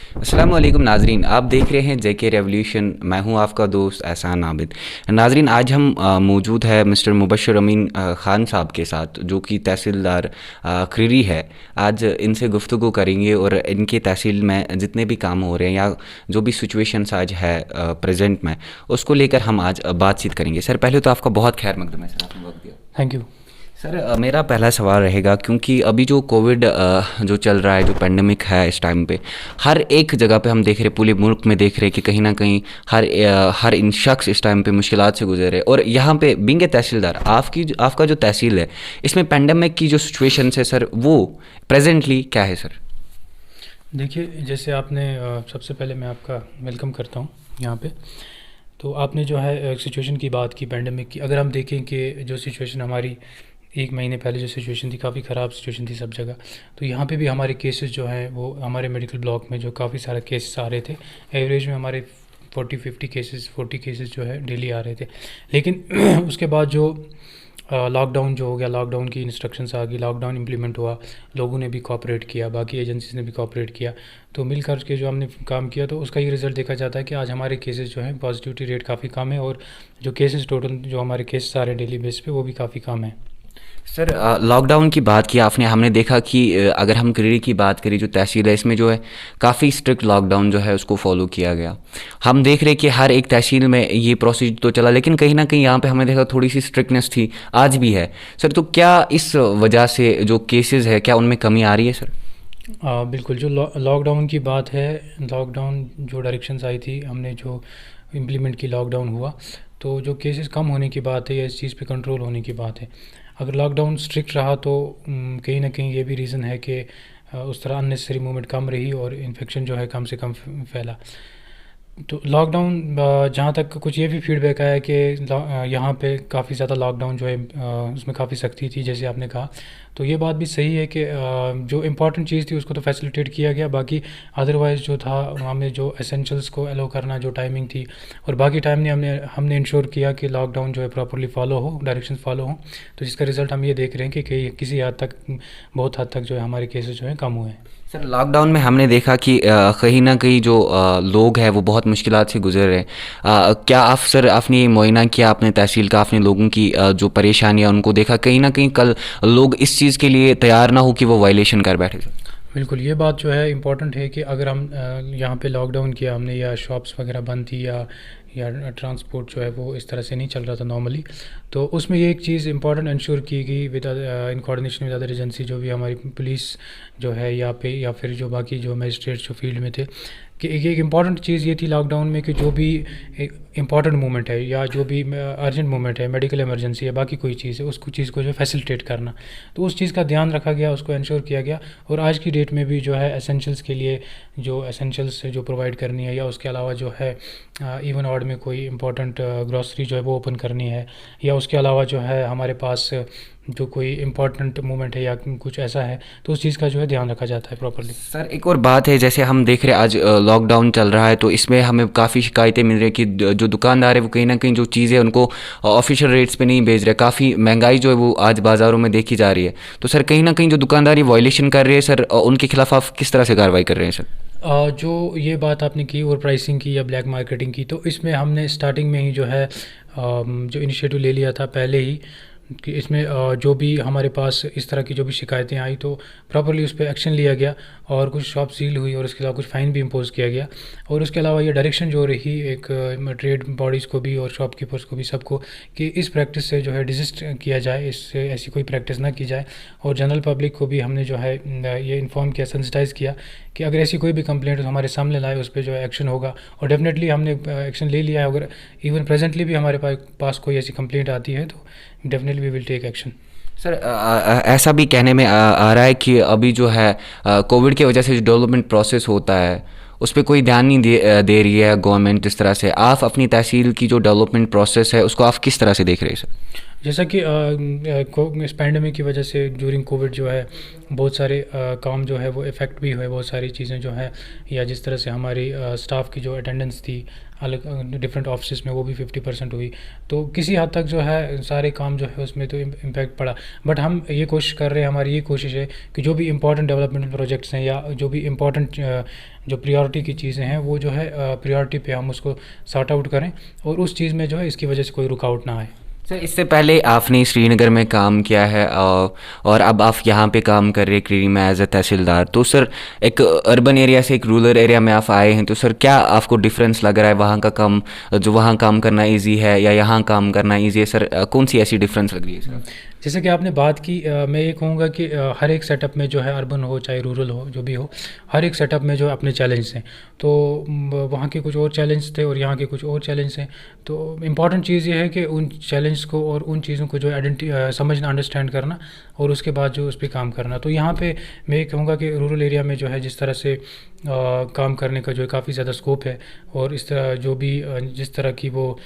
अस्सलाम वालेकुम नाजरीन, आप देख रहे हैं जेके रेवोल्यूशन। मैं हूं आपका दोस्त एहसान आबिद। नाजरीन, आज हम मौजूद है मिस्टर मुबशर अमीन ख़ान साहब के साथ, जो कि तहसीलदार खरीरी है। आज इनसे गुफ्तगू करेंगे और इनके तहसील में जितने भी काम हो रहे हैं या जो भी सिचुएशंस आज है प्रेजेंट में, उसको लेकर हम आज बातचीत करेंगे। सर, पहले तो आपका बहुत खैर मकदम है, सर आपने वक्त दिया। Thank you. सर, मेरा पहला सवाल रहेगा, क्योंकि अभी जो कोविड जो चल रहा है, जो पेंडेमिक है इस टाइम पे, हर एक जगह पे हम देख रहे, पूरे मुल्क में देख रहे कि कहीं ना कहीं हर इन शख्स इस टाइम पे मुश्किलात से गुजर रहे। और यहाँ पे बिंग ए तहसीलदार, आपका जो तहसील है, इसमें पेंडेमिक की जो सिचुएशन है सर, वो प्रेजेंटली क्या है सर? देखिए, जैसे आपने सबसे पहले मैं आपका वेलकम करता हूँ यहाँ पे। तो आपने जो है सिचुएशन की बात की, पेंडेमिक की। अगर हम देखें कि जो सिचुएशन हमारी 1 महीने पहले जो सिचुएशन थी, काफ़ी ख़राब सिचुएशन थी सब जगह। तो यहाँ पे भी हमारे केसेस जो हैं वो हमारे मेडिकल ब्लॉक में जो काफ़ी सारे केसेस आ रहे थे, एवरेज में हमारे 40 केसेस जो है डेली आ रहे थे। लेकिन उसके बाद जो लॉकडाउन जो हो गया, लॉकडाउन की इंस्ट्रक्शंस आ गई, लॉकडाउन इम्प्लीमेंट हुआ, लोगों ने भी कोऑपरेट किया, बाकी एजेंसीज ने भी कोऑपरेट किया। तो मिलकर के जो हमने काम किया, तो उसका ये रिज़ल्ट देखा जाता है कि आज हमारे केसेस जो हैं, पॉजिटिविटी रेट काफ़ी कम है, और जो केसेस टोटल जो हमारे केसेस आ रहे हैं डेली बेस पे, वो भी काफ़ी कम है। सर, लॉकडाउन की बात की आपने, हमने देखा कि अगर हम करीरी की बात करें, जो तहसील है, इसमें जो है काफ़ी स्ट्रिक्ट लॉकडाउन जो है उसको फॉलो किया गया। हम देख रहे कि हर एक तहसील में ये प्रोसीजर तो चला, लेकिन कहीं ना कहीं यहाँ पे हमने देखा थोड़ी सी स्ट्रिक्टनेस थी, आज भी है सर। तो क्या इस वजह से जो केसेस है, क्या उनमें कमी आ रही है सर? बिल्कुल, जो लॉकडाउन की बात है, लॉकडाउन जो डायरेक्शंस आई थी, हमने जो इम्प्लीमेंट की, लॉकडाउन हुआ, तो जो केसेस कम होने की बात है या इस चीज़ पे कंट्रोल होने की बात है। अगर लॉकडाउन स्ट्रिक्ट रहा तो कहीं ना कहीं ये भी रीज़न है कि उस तरह अननेसेसरी मूवमेंट कम रही और इन्फेक्शन जो है कम से कम फैला। तो लॉकडाउन, जहाँ तक कुछ ये भी फीडबैक आया कि यहाँ पे काफ़ी ज़्यादा लॉकडाउन जो है उसमें काफ़ी सख्ती थी, जैसे आपने कहा। तो ये बात भी सही है कि जो इम्पॉर्टेंट चीज़ थी उसको तो फैसिलिटेट किया गया, बाकी अदरवाइज़ जो था वहाँ में जो एसेंशियल्स को अलो करना, जो टाइमिंग थी, और बाकी टाइम ने हमने इंश्योर किया कि लॉकडाउन जो है प्रॉपरली फॉलो हो, डायरेक्शन फॉलो हो। तो जिसका रिज़ल्ट हम ये देख रहे हैं कि किसी हद तक, बहुत हद तक जो है हमारे केसेस जो हैं कम हुए हैं। सर, लॉकडाउन में हमने देखा कि कहीं ना कहीं जो लोग हैं वो बहुत मुश्किलात से गुजर रहे हैं। क्या आप सर, आपने ये मुआयना किया अपने तहसील का, आपने लोगों की जो परेशानियां उनको देखा, कहीं ना कहीं कल लोग इस चीज़ के लिए तैयार ना हो कि वो वायलेशन कर बैठे सर? बिल्कुल, ये बात जो है इम्पॉर्टेंट है कि अगर हम यहाँ पे लॉकडाउन किया हमने, या शॉप्स वगैरह बंद थी, या ट्रांसपोर्ट जो है वो इस तरह से नहीं चल रहा था नॉर्मली, तो उसमें ये एक चीज़ इंपॉर्टेंट इंश्योर की गई with in coordination with other agency, जो भी हमारी पुलिस जो है या फिर जो बाकी जो मजिस्ट्रेट्स जो फील्ड में थे, कि एक इम्पॉर्टेंट चीज़ ये थी लॉकडाउन में कि जो भी इम्पॉर्टेंट मूवमेंट है या जो भी अर्जेंट मूवमेंट है, मेडिकल इमरजेंसी है, बाकी कोई चीज़ है, उसको चीज़ को जो फैसिलिटेट करना। तो उस चीज़ का ध्यान रखा गया, उसको इंश्योर किया गया। और आज की डेट में भी जो है एसेंशियल्स के लिए जो एसेंशियल्स जो प्रोवाइड करनी है, या उसके अलावा जो है इवन वार्ड में कोई इंपॉर्टेंट ग्रॉसरी जो है वो ओपन करनी है, या उसके अलावा जो है हमारे पास जो कोई इंपॉर्टेंट मूवमेंट है या कुछ ऐसा है, तो उस चीज़ का जो है ध्यान रखा जाता है प्रॉपर्ली। सर, एक और बात है, जैसे हम देख रहे हैं आज लॉकडाउन चल रहा है, तो इसमें हमें काफ़ी शिकायतें मिल रही है कि जो दुकानदार है वो कहीं ना कहीं जो चीज़ें उनको ऑफिशियल रेट्स पे नहीं बेच रहे। काफ़ी महंगाई जो है वो आज बाज़ारों में देखी जा रही है। तो सर, कहीं ना कहीं जो दुकानदारी वायलेशन कर रहे हैं सर, उनके खिलाफ आप किस तरह से कार्रवाई कर रहे हैं सर? जो ये बात आपने की और प्राइसिंग की या ब्लैक मार्केटिंग की, तो इसमें हमने स्टार्टिंग में ही जो है जो इनिशिएटिव ले लिया था पहले ही, कि इसमें जो भी हमारे पास इस तरह की जो भी शिकायतें आई, तो प्रॉपर्ली उस पर एक्शन लिया गया, और कुछ शॉप सील हुई, और उसके अलावा कुछ फ़ाइन भी इम्पोज़ किया गया। और उसके अलावा ये डायरेक्शन जो रही एक ट्रेड बॉडीज़ को भी और शॉपकीपर्स को भी, सबको, कि इस प्रैक्टिस से जो है डिजिस्ट किया जाए, इससे ऐसी कोई प्रैक्टिस ना की जाए। और जनरल पब्लिक को भी हमने जो है ये इन्फॉर्म किया, सेंसिटाइज़ किया कि अगर ऐसी कोई भी कंप्लेंट हमारे सामने लाए, उस पर जो है एक्शन होगा। और डेफिनेटली हमने एक्शन ले लिया है। अगर इवन प्रेजेंटली भी हमारे पास कोई ऐसी कंप्लेंट आती है, तो definitely we will take action. Sir, ऐसा भी कहने में आ रहा है कि अभी जो है कोविड की वजह से जो डेवलपमेंट प्रोसेस होता है उस पर कोई ध्यान नहीं दे रही है गवर्नमेंट। इस तरह से आप अपनी तहसील की जो डेवलपमेंट प्रोसेस है उसको आप किस तरह से देख रहे हैं सर? जैसा कि इस पैंडमिक की वजह से ड्यूरिंग कोविड जो है बहुत सारे काम जो है वो इफ़ेक्ट भी हुए, बहुत सारी चीज़ें जो है, या जिस तरह से हमारी स्टाफ की जो अटेंडेंस थी अलग डिफरेंट ऑफिस में वो भी 50% हुई। तो किसी हद तक जो है सारे काम जो है उसमें तो इम्पैक्ट पड़ा। बट हम ये कोशिश कर रहे हैं, हमारी ये कोशिश है कि जो भी इम्पोर्टेंट डेवलपमेंट प्रोजेक्ट्स हैं या जो भी इम्पोर्टेंट जो प्रायोरिटी की चीज़ें हैं वो जो है प्रायोरिटी पे हम उसको सॉर्ट आउट करें और उस चीज़ में जो है इसकी वजह से कोई रुकावट ना आए। सर इससे पहले आपने श्रीनगर में काम किया है और अब आप यहाँ पे काम कर रहे हैं क्रीरी में एज ए तहसीलदार। तो सर एक अर्बन एरिया से एक रूरल एरिया में आप आए हैं, तो सर क्या आपको डिफरेंस लग रहा है? वहाँ का काम, जो वहाँ काम करना इजी है या यहाँ काम करना इजी है सर? कौन सी ऐसी डिफरेंस लग रही है सर? जैसे कि आपने बात की, मैं ये कहूँगा कि हर एक सेटअप में जो है अर्बन हो चाहे रूरल हो जो भी हो, हर एक सेटअप में जो है अपने चैलेंज हैं। तो वहाँ के कुछ और चैलेंज थे और यहाँ के कुछ और चैलेंज हैं। तो इम्पॉर्टेंट चीज़ ये है कि उन चैलेंज को और उन चीज़ों को जो है समझना, अंडरस्टैंड करना और उसके बाद जो उस पर काम करना। तो यहाँ पे मैं ये कहूँगा कि रूरल एरिया में जो है जिस तरह से काम करने का जो है काफ़ी ज़्यादा स्कोप है और इस तरह जो भी जिस तरह की वो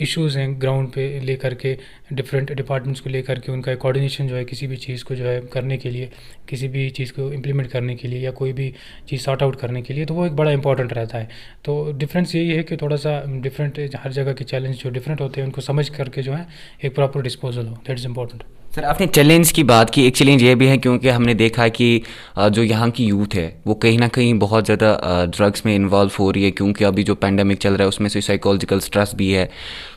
इश्यूज़ हैं ग्राउंड पे लेकर के, डिफरेंट डिपार्टमेंट्स को लेकर के उनका कोऑर्डिनेशन जो है किसी भी चीज़ को जो है करने के लिए, किसी भी चीज़ को इम्प्लीमेंट करने के लिए या कोई भी चीज़ सॉर्ट आउट करने के लिए, तो वो एक बड़ा इंपॉर्टेंट रहता है। तो डिफरेंस यही है कि थोड़ा सा डिफरेंट, हर जगह के चैलेंज जो डिफरेंट होते हैं उनको समझ करके जो है एक प्रॉपर डिस्पोजल हो, दैट इज़ इंपॉर्टेंट। सर आपने चैलेंज की बात की, एक चैलेंज ये भी है क्योंकि हमने देखा है कि जो यहाँ की यूथ है वो कहीं ना कहीं बहुत ज़्यादा ड्रग्स में इन्वॉल्व हो रही है, क्योंकि अभी जो पैंडमिक चल रहा है उसमें से साइकोलॉजिकल स्ट्रेस भी है।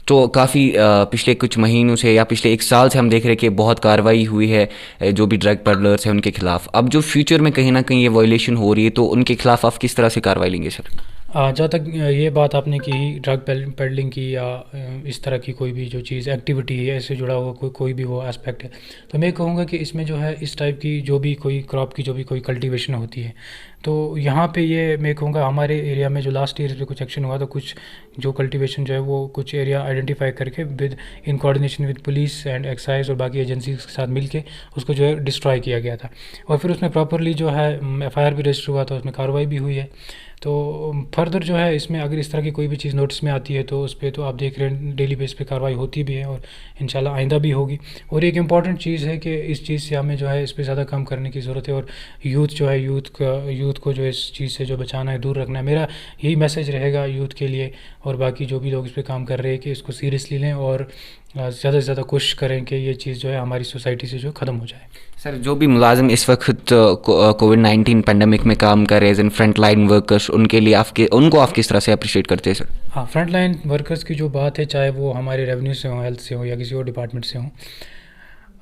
तो काफ़ी पिछले कुछ महीनों से या पिछले एक साल से हम देख रहे हैं कि बहुत कार्रवाई हुई है जो भी ड्रग पेडलर्स हैं उनके खिलाफ। अब जो फ्यूचर में कहीं ना कहीं ये वायलेशन हो रही है, तो उनके खिलाफ आप किस तरह से कार्रवाई लेंगे सर? जहाँ तक ये बात आपने की ड्रग पेडलिंग की या इस तरह की कोई भी जो चीज़ एक्टिविटी है इससे जुड़ा हुआ कोई भी वो एस्पेक्ट है, तो मैं कहूँगा कि इसमें जो है इस टाइप की जो भी कोई क्रॉप की जो भी कोई कल्टीवेशन होती है, तो यहाँ पे ये मैं कहूँगा हमारे एरिया में जो लास्ट ईयर पे कुछ एक्शन हुआ, तो कुछ जो कल्टीवेशन जो है वो कुछ एरिया आइडेंटिफाई करके with in coordination with police and excise और बाकी एजेंसीज के साथ मिलके उसको जो है डिस्ट्रॉय किया गया था और फिर उसमें प्रॉपरली जो है एफआईआर भी रजिस्टर हुआ था, उसमें कार्रवाई भी हुई है। तो फर्दर जो है इसमें अगर इस तरह की कोई भी चीज़ नोटिस में आती है तो उस पर तो आप देख रहे हैं डेली बेस पे कार्रवाई होती भी है और इंशाल्लाह आइंदा भी होगी। और एक इम्पॉर्टेंट चीज़ है कि इस चीज़ से हमें जो है इस पर ज़्यादा काम करने की ज़रूरत है और यूथ जो है यूथ को जो इस चीज़ से जो बचाना है, दूर रखना है। मेरा यही मैसेज रहेगा यूथ के लिए और बाकी जो भी लोग इस पर काम कर रहे हैं कि इसको सीरियसली लें और ज़्यादा से ज़्यादा कोशिश करें कि ये चीज़ जो है हमारी सोसाइटी से जो ख़त्म हो जाए। सर जो भी मुलाजिम इस वक्त कोविड-19 पेंडेमिक में काम कर रहे हैं, as in front line workers, उनके लिए उनको आप किस तरह से अप्रिशिएट करते हैं सर? हाँ, फ्रंट लाइन वर्कर्स की जो बात है, चाहे वो हमारे रेवेन्यू से हो, हेल्थ से हो या किसी और डिपार्टमेंट से हो,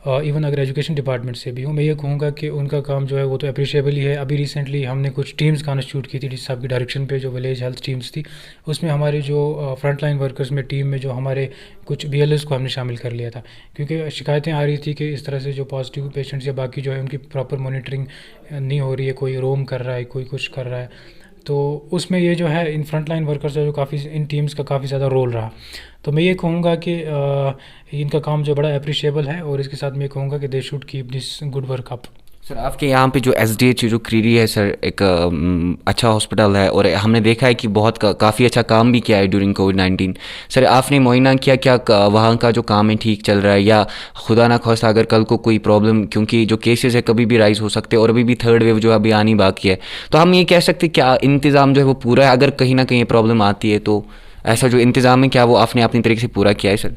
इवन अगर एजुकेशन डिपार्टमेंट से भी हो, मैं ये कहूँगा कि उनका काम जो है वो तो अप्रिशिएबल ही है। अभी रिसेंटली हमने कुछ टीम्स कॉन्स्टिट्यूट की थी डी साहब की डायरेक्शन पे, जो विलेज हेल्थ टीम्स थी, उसमें हमारे जो फ्रंट लाइन वर्कर्स में टीम में जो हमारे कुछ BLS को हमने शामिल कर लिया था, क्योंकि शिकायतें आ रही थी कि इस तरह से जो पॉजिटिव पेशेंट्स या बाकी जो है उनकी प्रॉपर मॉनिटरिंग नहीं हो रही है, कोई रोम कर रहा है, कोई कुछ कर रहा है। तो उसमें ये जो है इन फ्रंट लाइन वर्कर्स जो काफ़ी इन टीम्स का काफ़ी ज़्यादा रोल रहा। तो मैं ये कहूँगा कि इनका काम जो बड़ा अप्रिशिएबल है और इसके साथ मैं कहूँगा कि they should keep this good work up. Sir आपके यहाँ पे जो SDH जो क्रीरी है सर, एक अच्छा हॉस्पिटल है और हमने देखा है कि बहुत काफ़ी अच्छा काम भी किया है ड्यूरिंग कोविड-19। सर आपने मुआयना किया क्या वहाँ का जो काम है ठीक चल रहा है, या खुदा ना खास्ता अगर कल को कोई प्रॉब्लम, क्योंकि जो केसेस है कभी भी राइज हो सकते हैं और अभी भी थर्ड वेव जो अभी आनी बाकी है, तो हम ये कह सकते क्या इंतज़ाम जो है वो पूरा है? अगर कहीं ना कहीं प्रॉब्लम आती है तो ऐसा जो इंतज़ाम है क्या वो आपने अपनी तरीके से पूरा किया है सर?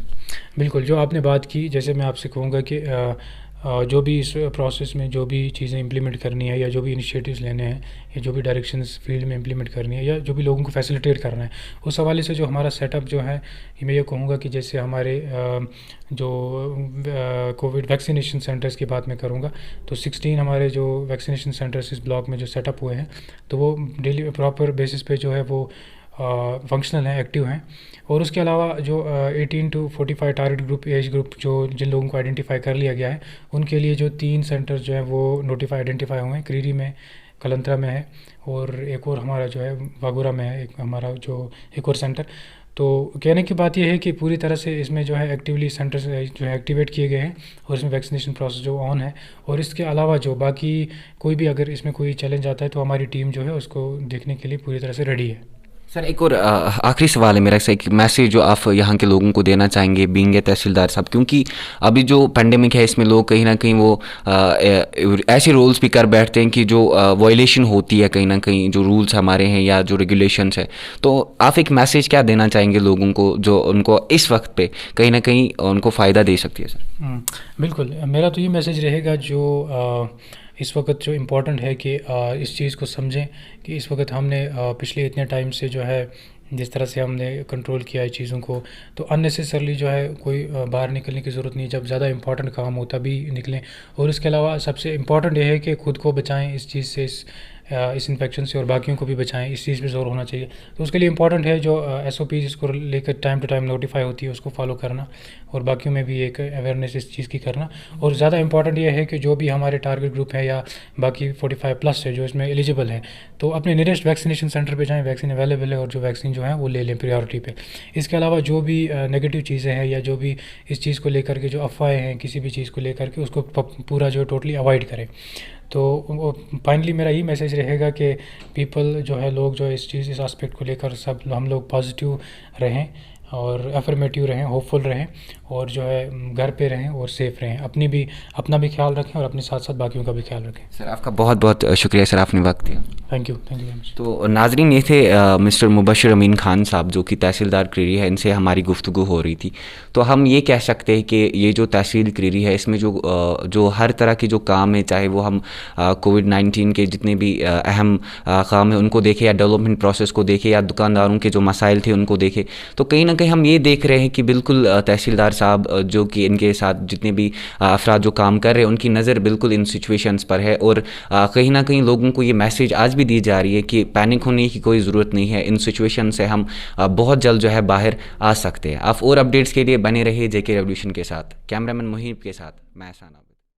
बिल्कुल, जो आपने बात की, जैसे मैं आपसे कहूँगा कि जो भी इस प्रोसेस में जो भी चीज़ें इम्प्लीमेंट करनी है या जो भी इनिशिएटिव्स लेने हैं या जो भी डायरेक्शंस फील्ड में इम्प्लीमेंट करनी है या जो भी लोगों को फैसिलिटेट करना है, उस हवाले से जो हमारा सेटअप जो है, मैं ये कहूँगा कि जैसे हमारे जो कोविड वैक्सीनेशन सेंटर्स की बात मैं करूँगा, तो 16 हमारे जो वैक्सीनेशन सेंटर्स इस ब्लॉक में जो सेटअप हुए हैं, तो वो डेली प्रॉपर बेसिस पे जो है वो फंक्शनल हैं, एक्टिव हैं। और उसके अलावा जो 18 to 45 target group, age group, जो जिन लोगों को आइडेंटिफाई कर लिया गया है, उनके लिए जो 3 सेंटर्स जो हैं वो आइडेंटिफाई हुए हैं। क्रीरी में, कलंत्रा में है और एक और हमारा जो है वागुरा में है, एक हमारा जो एक और सेंटर। तो कहने की बात यह है कि पूरी तरह से इसमें जो है एक्टिवली सेंटर्स जो है एक्टिवेट किए गए हैं और इसमें वैक्सीनेशन प्रोसेस जो ऑन है। और इसके अलावा जो बाकी कोई भी अगर इसमें कोई चैलेंज आता है तो हमारी टीम जो है उसको देखने के लिए पूरी तरह से रेडी है। सर एक और आखिरी सवाल है मेरा से, एक मैसेज जो आप यहाँ के लोगों को देना चाहेंगे बीइंग ए तहसीलदार साहब, क्योंकि अभी जो पेंडेमिक है इसमें लोग कहीं ना कहीं वो ऐसे रोल्स भी कर बैठते हैं कि जो वायलेशन होती है कहीं ना कहीं जो रूल्स हमारे हैं या जो रेगुलेशंस है। तो आप एक मैसेज क्या देना चाहेंगे लोगों को जो उनको इस वक्त पे कहीं ना कहीं उनको फ़ायदा दे सकती है सर? बिल्कुल, मेरा तो ये मैसेज रहेगा जो इस वक्त जो इम्पोर्टेंट है कि इस चीज़ को समझें कि इस वक्त हमने पिछले इतने टाइम से जो है जिस तरह से हमने कंट्रोल किया है चीज़ों को, तो अननेसेसरली जो है कोई बाहर निकलने की ज़रूरत नहीं। जब ज़्यादा इम्पोर्टेंट काम हो तभी निकलें। और इसके अलावा सबसे इम्पोर्टेंट ये है कि ख़ुद को बचाएं इस चीज़ से, इस इन्फेक्शन से, और बाकियों को भी बचाएं। इस चीज़ पे ज़ोर होना चाहिए। तो उसके लिए इम्पोर्टेंट है जो SOP जिसको लेकर टाइम टू टाइम नोटिफाई होती है उसको फॉलो करना, और बाकियों में भी एक अवेयरनेस इस चीज़ की करना। और ज़्यादा इंपॉर्टेंट ये है कि जो भी हमारे टारगेट ग्रुप है या बाकी 45+ है जो इसमें एलिजिबल है, तो अपने नियरेस्ट वैक्सीनेशन सेंटर पे जाएं, वैक्सीन अवेलेबल है, और जो वैक्सीन जो है वो ले लें प्रायोरिटी पे। इसके अलावा जो भी नेगेटिव चीज़ें हैं या जो भी इस चीज़ को लेकर के जो अफवाहें हैं किसी भी चीज़ को लेकर के, उसको पूरा जो टोटली अवॉइड करें। तो फाइनली मेरा यही मैसेज रहेगा कि पीपल जो है, लोग जो इस एस्पेक्ट को लेकर सब हम लोग पॉजिटिव रहें और अफर्मेटिव रहें, होपफुल रहें, और जो है घर पे रहें और सेफ़ रहें। अपना भी ख्याल रखें और अपने साथ साथ बाकियों का भी ख्याल रखें। सर आपका बहुत बहुत शुक्रिया सर, आपने वक्त दिया। Thank you very much. तो नाजरीन ये थे मिस्टर मुबशर अमीन खान साहब जो कि तहसीलदार क्रीरी है, इनसे हमारी गुफ्तगू हो रही थी। तो हम ये कह सकते हैं कि ये जो तहसील क्रीरी है इसमें जो हर तरह के जो काम है, चाहे वो हम कोविड-19 के जितने भी अहम काम है उनको देखें, या डेवलपमेंट प्रोसेस को देखें, या दुकानदारों के जो मसाइल थे उनको देखें, तो कहीं ना कहीं हम ये देख रहे हैं कि बिल्कुल तहसीलदार साहब जो कि इनके साथ जितने भी अफराद जो काम कर रहे हैं उनकी नज़र बिल्कुल इन सिचुएशंस पर है। और कहीं ना कहीं लोगों को ये मैसेज आज भी दी जा रही है कि पैनिक होने की कोई ज़रूरत नहीं है, इन सिचुएशन से हम बहुत जल्द जो है बाहर आ सकते हैं। आप और अपडेट्स के लिए बने रहिए JK रेवोल्यूशन के साथ। कैमरामैन मुहीब के साथ मैं एहसान।